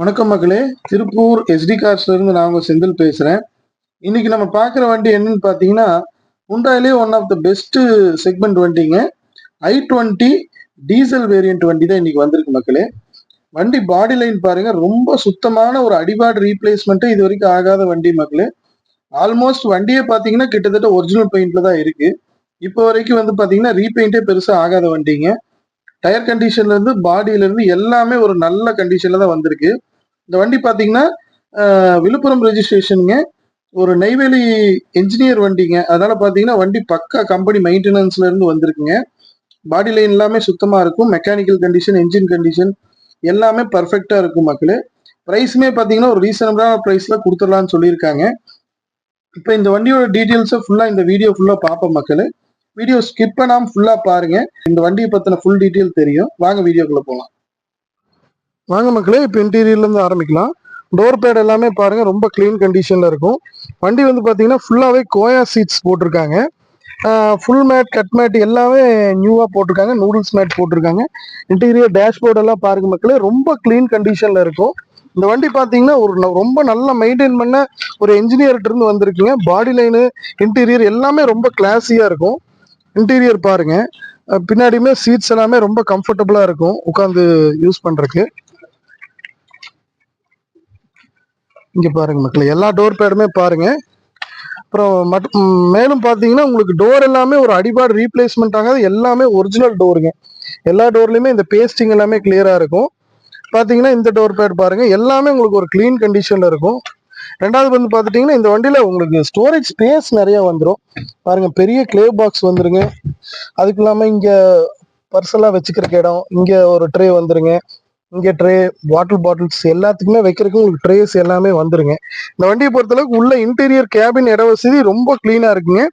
வணக்கம் மக்களே. திருப்பூர் எஸ்டி கார்ஸ்ல இருந்து நான் உங்க செந்தில் பேசுறேன். இன்னைக்கு நம்ம பார்க்குற வண்டி என்னன்னு பார்த்தீங்கன்னா, ஹுண்டாயிலே one of the best segment வண்டிங்க. i20 டீசல் வேரியன்ட் வண்டி தான் இன்னைக்கு வந்திருக்கு மக்களே. வண்டி பாடி லைன் பாருங்க, ரொம்ப சுத்தமான ஒரு அடிபாடு ரீப்ளேஸ்மெண்ட் இது வரைக்கும் ஆகாத வண்டி மக்களே. ஆல்மோஸ்ட் வண்டியே பார்த்தீங்கன்னா கிட்டத்தட்ட ஒரிஜினல் பெயிண்ட்ல தான் இருக்கு. இப்போ வரைக்கும் வந்து பார்த்தீங்கன்னா ரீபெயிண்டே பெருசா ஆகாத வண்டிங்க. டயர் கண்டிஷன்ல இருந்து பாடியில இருந்து எல்லாமே ஒரு நல்ல கண்டிஷன்ல தான் வந்திருக்கு. இந்த வண்டி பாத்தீங்கன்னா விழுப்புரம் ரெஜிஸ்ட்ரேஷனுங்க. ஒரு நெய்வேலி என்ஜினியர் வண்டிங்க. அதனால பாத்தீங்கன்னா வண்டி பக்கா கம்பெனி மெயின்டெனன்ஸ்ல இருந்து வந்திருக்குங்க. பாடி லைன் எல்லாமே சுத்தமா இருக்கும். மெக்கானிக்கல் கண்டிஷன், என்ஜின் கண்டிஷன் எல்லாமே பர்ஃபெக்டா இருக்கும் மக்களே. பிரைஸுமே பாத்தீங்கன்னா ஒரு ரீசனபிளான பிரைஸ்ல கொடுத்துடலாம்னு சொல்லியிருக்காங்க. இப்போ இந்த வண்டியோட டீட்டெயில்ஸை ஃபுல்லா இந்த வீடியோ ஃபுல்லா பார்ப்போம் மக்களே. வீடியோ ஸ்கிப் பண்ணாம ஃபுல்லா பாருங்க. இந்த வண்டியை பத்தின ஃபுல் டீட்டெயில் தெரியும். வாங்க வீடியோக்குள்ள போலாம். வாங்க மக்களே, இப்போ இன்டீரியர்ல இருந்து ஆரம்பிக்கலாம். டோர் பேட் எல்லாமே பாருங்க, ரொம்ப கிளீன் கண்டிஷன்ல இருக்கும். வண்டி வந்து பாத்தீங்கன்னா ஃபுல்லாவே கோயா சீட்ஸ் போட்டிருக்காங்க. ஃபுல் மேட், கட் மேட் எல்லாமே நியூவா போட்டிருக்காங்க. நூடுல்ஸ் மேட் போட்டிருக்காங்க. இன்டீரியர் டேஷ்போர்ட் எல்லாம் பாருங்க மக்களே, ரொம்ப கிளீன் கண்டிஷன்ல இருக்கும். இந்த வண்டி பாத்தீங்கன்னா ஒரு ரொம்ப நல்லா மெயின்டைன் பண்ண ஒரு என்ஜினியர்கிட்ட இருந்து வந்திருக்குங்க. பாடி லைனு, இன்டீரியர் எல்லாமே ரொம்ப கிளாஸியா இருக்கும். இன்டீரியர் பாருங்க, பின்னாடியுமே சீட்ஸ் எல்லாமே ரொம்ப கம்ஃபர்டபுளா இருக்கும் உட்காந்து யூஸ் பண்றதுக்கு. இங்க பாருங்க மக்களே, எல்லா டோர் பேடுமே பாருங்க. அப்புறம் மேலும் பாத்தீங்கன்னா உங்களுக்கு டோர் எல்லாமே ஒரு அடிபாடு ரீப்ளேஸ்மெண்ட் ஆகாது, எல்லாமே ஒரிஜினல் டோருங்க. எல்லா டோர்லயுமே இந்த பேஸ்டிங் எல்லாமே கிளியரா இருக்கும். பாத்தீங்கன்னா இந்த டோர் பேட் பாருங்க, எல்லாமே உங்களுக்கு ஒரு கிளீன் கண்டிஷன்ல இருக்கும். ரெண்டாவது வந்து பாத்துட்டீங்கன்னா இந்த வண்டியில உங்களுக்கு ஸ்டோரேஜ் ஸ்பேஸ் நிறைய வந்துடும். பாருங்க, பெரிய கிளே பாக்ஸ் வந்துருங்க. அதுக்கு இல்லாம இங்க பர்செல்லாம் வச்சுக்கிறக்கு இடம், இங்க ஒரு ட்ரே வந்துருங்க. இங்க ட்ரே, வாட்டர் பாட்டில்ஸ் எல்லாத்துக்குமே வைக்கிறதுக்கு உங்களுக்கு ட்ரேஸ் எல்லாமே வந்துருங்க. இந்த வண்டியை பொறுத்தளவுக்கு உள்ள இன்டீரியர் கேபின் இட வசதி ரொம்ப கிளீனா இருக்குங்க.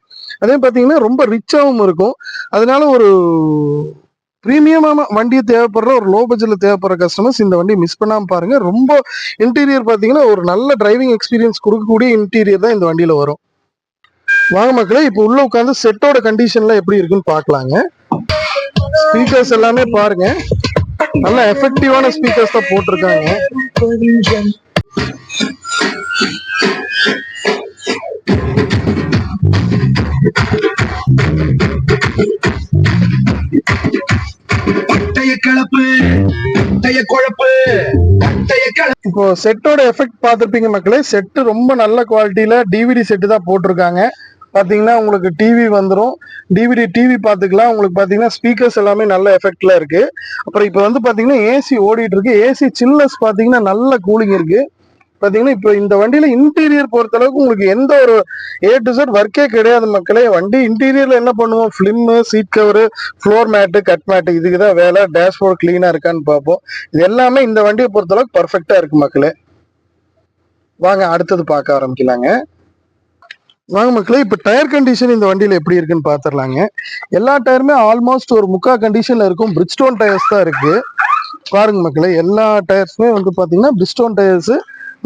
அதே பார்த்தீங்கன்னா ரொம்ப ரிச்சாகவும் இருக்கும். அதனால ஒரு பிரீமியமான வண்டியை தேவைப்படுற, ஒரு லோ பட்ஜெட்ல தேவைப்படுற கஸ்டமர்ஸ் இந்த வண்டியை மிஸ் பண்ணாம பாருங்க. ரொம்ப இன்டீரியர் பார்த்தீங்கன்னா ஒரு நல்ல டிரைவிங் எக்ஸ்பீரியன்ஸ் கொடுக்கக்கூடிய இன்டீரியர் தான் இந்த வண்டியில வரும். வாங்க மக்களே, இப்போ உள்ள உட்காந்து செட்டோட கண்டிஷன்ல எப்படி இருக்குன்னு பார்க்கலாங்க. ஸ்பீக்கர்ஸ் எல்லாமே பாருங்க, நல்ல எஃபெக்டிவான ஸ்பீக்கர்ஸ் தான் போட்டிருக்காங்க. இப்போ செட்டோட எஃபெக்ட் பார்த்துருப்பீங்க மக்களே. செட்டு ரொம்ப நல்ல குவாலிட்டியில டிவிடி செட்டு தான் போட்டிருக்காங்க. பாத்தீங்கன்னா உங்களுக்கு டிவி வந்துடும். டிவி பார்த்துக்கலாம். உங்களுக்கு பாத்தீங்கன்னா ஸ்பீக்கர்ஸ் எல்லாமே நல்ல எஃபெக்ட்ல இருக்கு. அப்புறம் இப்போ வந்து பாத்தீங்கன்னா ஏசி ஓடிட்டு இருக்கு. ஏசி சில்னஸ் பாத்தீங்கன்னா நல்ல கூலிங் இருக்கு. பாத்தீங்கன்னா இப்போ இந்த வண்டியில இன்டீரியர் பொறுத்த அளவுக்கு உங்களுக்கு எந்த ஒரு A to Z ஒர்க்கே கிடையாது மக்களே. வண்டி இன்டீரியர்ல என்ன பண்ணுவோம், film, seat cover, floor mat, cut mat, இதுக்கு தான் வேலை. டேஷ்போர்ட் கிளீனா இருக்கான்னு பார்ப்போம். இது எல்லாமே இந்த வண்டியை பொறுத்த அளவுக்கு பர்ஃபெக்டா இருக்கு மக்களே. வாங்க அடுத்தது பார்க்க ஆரம்பிக்கலாங்க. வாங்க மக்களே, இப்போ டயர் கண்டிஷன் இந்த வண்டியில எப்படி இருக்குன்னு பாத்துடலாங்க. எல்லா டயருமே ஆல்மோஸ்ட் ஒரு முக்கா கண்டிஷன்ல இருக்கும். பிரிட்ஜ்ஸ்டோன் டயர்ஸ் தான் இருக்கு. பாருங்க மக்களே, எல்லா டயர்ஸுமே வந்து பாத்தீங்கன்னா பிரிட்ஜ்ஸ்டோன் டயர்ஸ்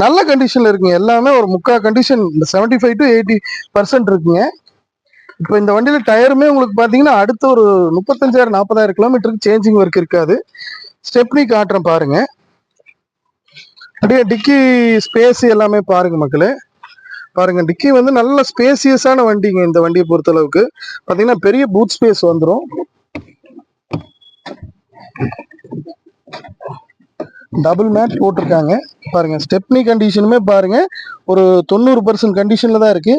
நல்ல கண்டிஷன்ல இருக்குங்க. எல்லாமே ஒரு முக்கா கண்டிஷன், 75 to 80% இருக்குங்க. இப்போ இந்த வண்டியில டயருமே உங்களுக்கு பாத்தீங்கன்னா அடுத்த ஒரு 35,000 40,000 கிலோமீட்டருக்கு சேஞ்சிங் ஒர்க் இருக்காது. ஸ்டெப்னி காட்டுறேன் பாருங்க. அப்படியே டிக்கி ஸ்பேஸ் எல்லாமே பாருங்க மக்களே. பாருங்க, டிக்கி வந்து நல்ல ஸ்பேசியஸான வண்டிங்க. இந்த வண்டியை பொறுத்த அளவுக்கு பாத்தீங்கன்னா பெரிய பூட் ஸ்பேஸ் வந்துடும். டபுள் மேட் போட்டிருக்காங்க பாருங்க. ஸ்டெப்னி கண்டிஷனுமே பாருங்க ஒரு 90% கண்டிஷன்ல தான் இருக்கு.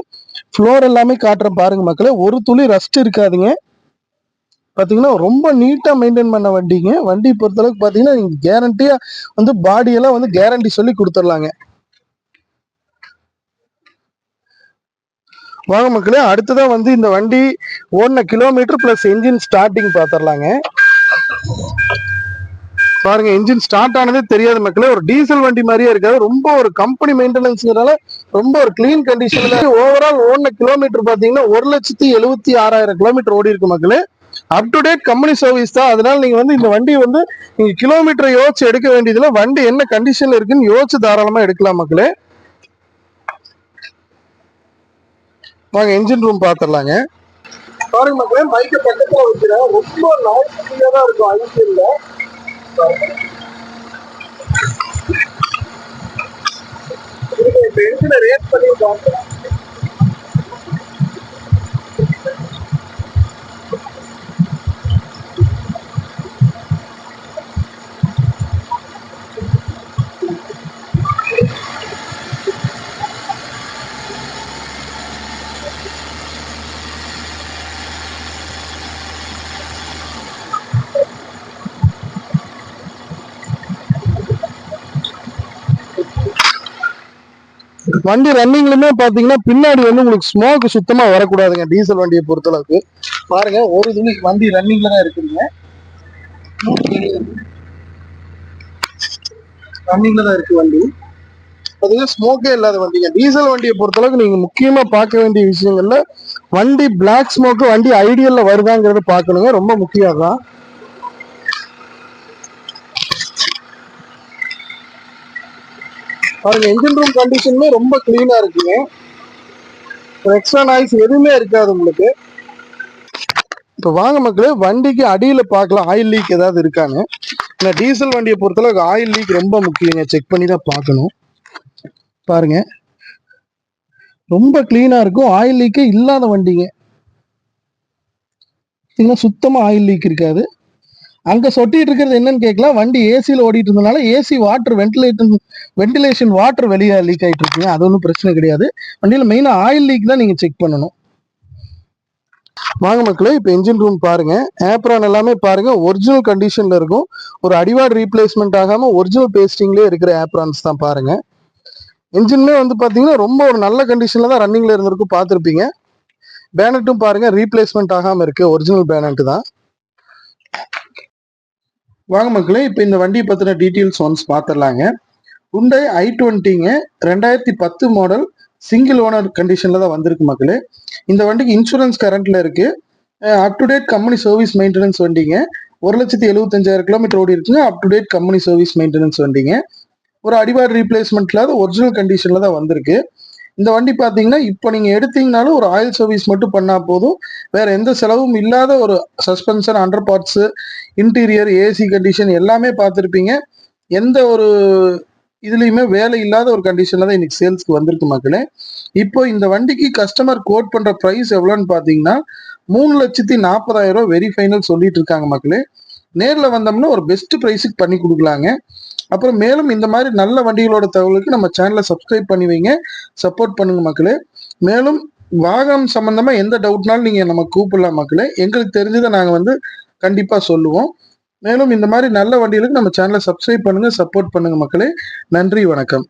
ஃப்ளோர் எல்லாமே காட்டுறேன் பாருங்க மக்களே, ஒரு துளி ரஸ்ட் இருக்காதுங்க. பாத்தீங்கன்னா ரொம்ப நீட்டா மெயின்டைன் பண்ண வண்டிங்க. வண்டி பொறுத்தளவுக்கு பாத்தீங்கன்னா நீங்க கேரண்டியா வந்து பாடியெல்லாம் வந்து கேரண்டி சொல்லி கொடுத்துடலாங்க. வாங்க மக்களே, அடுத்ததான் வந்து இந்த வண்டி ஓடின கிலோமீட்டர் பிளஸ் என்ஜின் ஸ்டார்டிங் பாத்திரலாங்க. பாருங்க, என்ஜின் ஸ்டார்ட் ஆனதே தெரியாது மக்களே. ஒரு டீசல் வண்டி மாதிரியே இருக்காது. ரொம்ப ஒரு கம்பெனி மெயின்டெனன்ஸ்னால ரொம்ப ஒரு கிளீன் கண்டிஷன்ல. ஓவரால் ஓடின கிலோமீட்டர் பாத்தீங்கன்னா 1,76,000 கிலோமீட்டர் ஓடி இருக்கு மக்களே. அப் டு டேட் கம்பெனி சர்வீஸ் தான். அதனால நீங்க வந்து இந்த வண்டி வந்து நீங்க கிலோமீட்டரை யோசிச்சு எடுக்க வேண்டியதுல, வண்டி என்ன கண்டிஷன்ல இருக்குன்னு யோசிச்சு தாராளமா எடுக்கலாம் மக்களே. வாங்க என்ஜின் ரூம் பாத்துடலாங்க. பாருங்க மக்களே, மைக்க பக்கத்துல வைக்கிறேன். ரொம்ப நாய்ஸியா தான் இருக்கும் ஐசிஎல்ல. இப்போ இருக்கிற ரேட் பண்ணி பார்க்கலாம். வண்டி ரன்னிங்லுமே பாத்தீங்கன்னா பின்னாடி வந்து உங்களுக்கு ஸ்மோக் சுத்தமா வரக்கூடாதுங்க டீசல் வண்டியை பொறுத்தளவுக்கு. பாருங்க ஒரு துணி வண்டி ரன்னிங்ல தான் இருக்குதுங்க, ரன்னிங்ல தான் இருக்கு வண்டி. பாத்தீங்கன்னா ஸ்மோக்கே இல்லாத வண்டிங்க. டீசல் வண்டியை பொறுத்தளவுக்கு நீங்க முக்கியமா பார்க்க வேண்டிய விஷயங்கள்ல வண்டி பிளாக் ஸ்மோக் வண்டி ஐடியல்ல வருதாங்கிறத பார்க்கணுங்க, ரொம்ப முக்கியம் தான். பாருங்க என்ஜின் ரூம் கண்டிஷனுமே ரொம்ப கிளீனா இருக்குங்க, எக்ஸ்ட்ரா நாய்ஸ் எதுவுமே இருக்காது உங்களுக்கு. இப்போ வாங்க மக்களே வண்டிக்கு அடியில் பார்க்கலாம் ஆயில் லீக் ஏதாவது இருக்கான்னு. ஏன்னா டீசல் வண்டியை பொறுத்தளவுக்கு ஆயில் லீக் ரொம்ப முக்கியங்க, செக் பண்ணி தான் பார்க்கணும். பாருங்க ரொம்ப கிளீனா இருக்கும், ஆயில் லீக்கே இல்லாத வண்டிங்க. சுத்தமா ஆயில் லீக் இருக்காது. அங்க சொட்டிட்டு இருக்கிறது என்னன்னு கேட்கலாம், வண்டி ஏசியில் ஓடிட்டு இருந்தனால ஏசி வாட்டர் வென்டிலேஷன் வாட்டர் வெளியே லீக் ஆகிட்டு இருக்குங்க. அது ஒன்றும் பிரச்சனை கிடையாது. வண்டியில் மெயினாக ஆயில் லீக் தான் நீங்கள் செக் பண்ணணும். வாங்க மக்களே இப்போ என்ஜின் ரூம் பாருங்க, ஏப்ரான் எல்லாமே பாருங்க ஒரிஜினல் கண்டிஷன்ல இருக்கும். ஒரு அடிவார்டு ரீப்ளேஸ்மெண்ட் ஆகாம ஒரிஜினல் பேஸ்டிங்லேயே இருக்கிற ஏப்ரான்ஸ் தான் பாருங்க. என்ஜின்மே வந்து பார்த்தீங்கன்னா ரொம்ப ஒரு நல்ல கண்டிஷன்ல தான் ரன்னிங்ல இருந்திருக்கும், பார்த்துருப்பீங்க. பேனட்டும் பாருங்க ரீப்ளேஸ்மெண்ட் ஆகாம இருக்கு, ஒரிஜினல் பேனட் தான். வாங்க மக்களே இப்போ இந்த வண்டியை பற்றின டீட்டெயில்ஸ் ஒன்ஸ் பார்த்துடலாங்க. Hyundai i20ங்க 2010 மாடல், சிங்கிள் ஓனர் கண்டிஷனில் தான் வந்திருக்கு மக்களே. இந்த வண்டிக்கு இன்சூரன்ஸ் கரண்ட்டில் இருக்குது. Up to date company service maintenance வண்டிங்க. 1,75,000 கிலோமீட்டர் ஓடி இருக்குங்க. Up to date company service maintenance வண்டிங்க. ஒரு அடிபார் ரீப்ளேஸ்மெண்ட் இல்லாத ஒரிஜினல் கண்டிஷனில் தான் வந்திருக்கு. இந்த வண்டி பார்த்தீங்கன்னா இப்போ நீங்கள் எடுத்தீங்கனாலும் ஒரு ஆயில் சர்வீஸ் மட்டும் பண்ணால் போதும், வேற எந்த செலவும் இல்லாத ஒரு suspension, under parts, interior, AC condition எல்லாமே பார்த்துருப்பீங்க. எந்த ஒரு இதுலேயுமே வேலை இல்லாத ஒரு கண்டிஷனில் தான் இன்னைக்கு சேல்ஸ்க்கு வந்திருக்கு மக்களே. இப்போ இந்த வண்டிக்கு கஸ்டமர் கோட் பண்ணுற ப்ரைஸ் எவ்வளோன்னு பார்த்தீங்கன்னா 3,40,000 வெரி ஃபைனல் சொல்லிட்டு இருக்காங்க மக்களே. நேரில் வந்தோம்னா ஒரு பெஸ்ட் ப்ரைஸுக்கு பண்ணி கொடுக்கலாங்க. அப்புறம் மேலும் இந்த மாதிரி நல்ல வண்டிகளோட தகவலுக்கு நம்ம சேனலை சப்ஸ்கிரைப் பண்ணி வைங்க, சப்போர்ட் பண்ணுங்க மக்களே. மேலும் வாகனம் சம்பந்தமா எந்த டவுட்னாலும் நீங்க நம்ம கூப்பிடலாம் மக்களே, எங்களுக்கு தெரிஞ்சதை நாங்கள் கண்டிப்பா சொல்லுவோம். மேலும் இந்த மாதிரி நல்ல வண்டிகளுக்கு நம்ம சேனலை சப்ஸ்கிரைப் பண்ணுங்க, சப்போர்ட் பண்ணுங்க மக்களே. நன்றி, வணக்கம்.